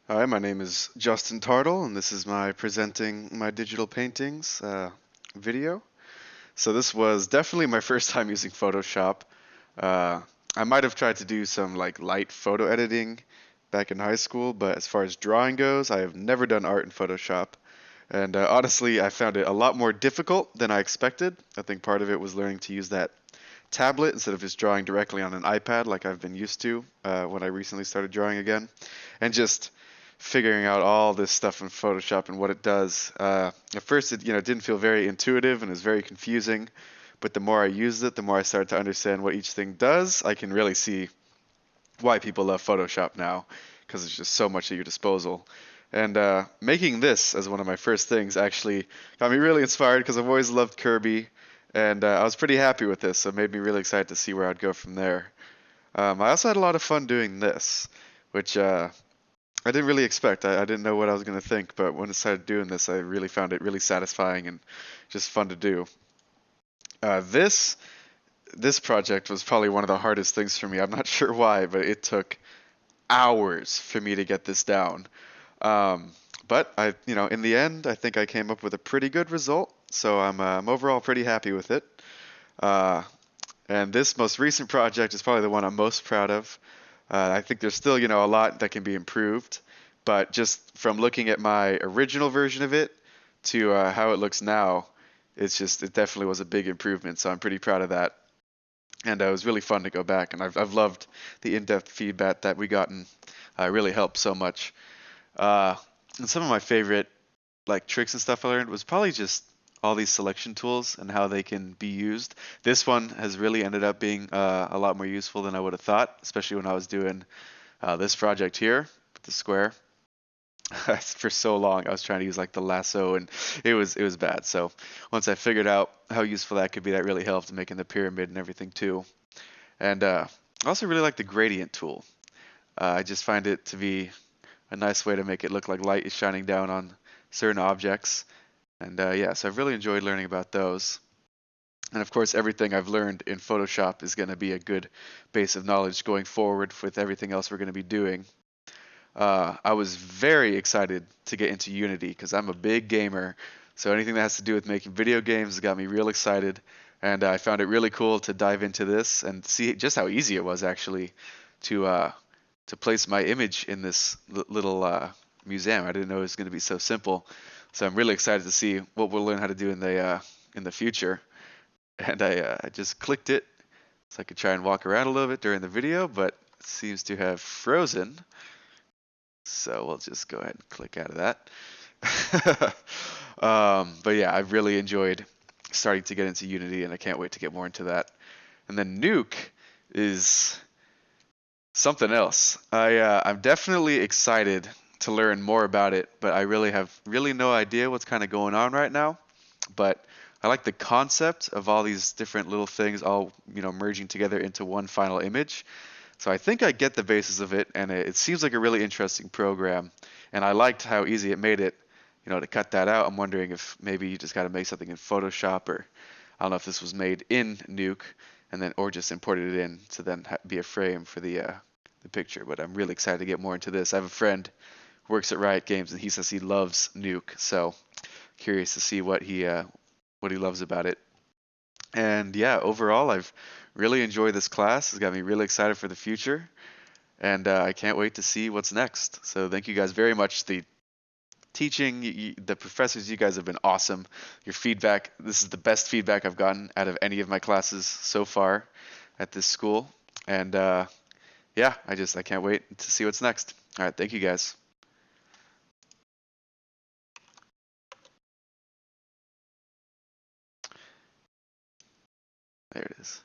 Hi, my name is Justin Tartle, and this is my presenting my digital paintings video. So this was definitely my first time using Photoshop. Uh, I might have tried to do some like light photo editing back in high school, but as far as drawing goes, I have never done art in Photoshop. And honestly, I found it a lot more difficult than I expected. I think part of it was learning to use that tablet instead of just drawing directly on an iPad like I've been used to when I recently started drawing again, and just figuring out all this stuff in Photoshop and what it does. At first, it didn't feel very intuitive and it was very confusing, but the more I used it, the more I started to understand what each thing does. I can really see why people love Photoshop now because it's just so much at your disposal. And making this as one of my first things actually got me really inspired because I've always loved Kirby, and I was pretty happy with this, so it made me really excited to see where I'd go from there. I also had a lot of fun doing this, which I didn't really expect. I didn't know what I was going to think, but when I started doing this, I really found it really satisfying and just fun to do. This project was probably one of the hardest things for me. I'm not sure why, but it took hours for me to get this down. Um, but in the end, I think I came up with a pretty good result. So I'm overall pretty happy with it. Uh, and this most recent project is probably the one I'm most proud of. I think there's still, a lot that can be improved, but just from looking at my original version of it to how it looks now, it definitely was a big improvement. So I'm pretty proud of that. And it was really fun to go back, and I've loved the in-depth feedback that we gotten. Really helped so much. Uh, and some of my favorite like tricks and stuff I learned was probably just all these selection tools and how they can be used. This one has really ended up being a lot more useful than I would have thought, especially when I was doing this project here with the square. For so long, I was trying to use like the lasso, and it was bad. So once I figured out how useful that could be, that really helped making the pyramid and everything too. And I also really like the gradient tool. I just find it to be a nice way to make it look like light is shining down on certain objects. And yeah, so I've really enjoyed learning about those. And of course, everything I've learned in Photoshop is going to be a good base of knowledge going forward with everything else we're going to be doing. I was very excited to get into Unity because I'm a big gamer. So anything that has to do with making video games has got me real excited. And I found it really cool to dive into this and see just how easy it was actually to uh, to place my image in this little museum. I didn't know it was going to be so simple. So I'm really excited to see what we'll learn how to do in the future. And I just clicked it so I could try and walk around a little bit during the video, but it seems to have frozen. So we'll just go ahead and click out of that. But yeah, I've really enjoyed starting to get into Unity, and I can't wait to get more into that. And then Nuke is something else. I'm definitely excited to learn more about it, but I really have really no idea what's kind of going on right now. But I like the concept of all these different little things all merging together into one final image. So I think I get the basis of it, and it seems like a really interesting program. And I liked how easy it made it, to cut that out. I'm wondering if maybe you just got to make something in Photoshop, or I don't know if this was made in Nuke and then or just imported it in to then be a frame for the picture. But I'm really excited to get more into this. I have a friend who works at Riot Games, and he says he loves Nuke. So curious to see what he loves about it. And yeah, overall, I've really enjoyed this class. It's got me really excited for the future, and I can't wait to see what's next. So thank you guys very much. The teaching, the professors, you guys have been awesome. Your feedback, this is the best feedback I've gotten out of any of my classes so far at this school. And yeah, I can't wait to see what's next. All right, thank you guys. There it is.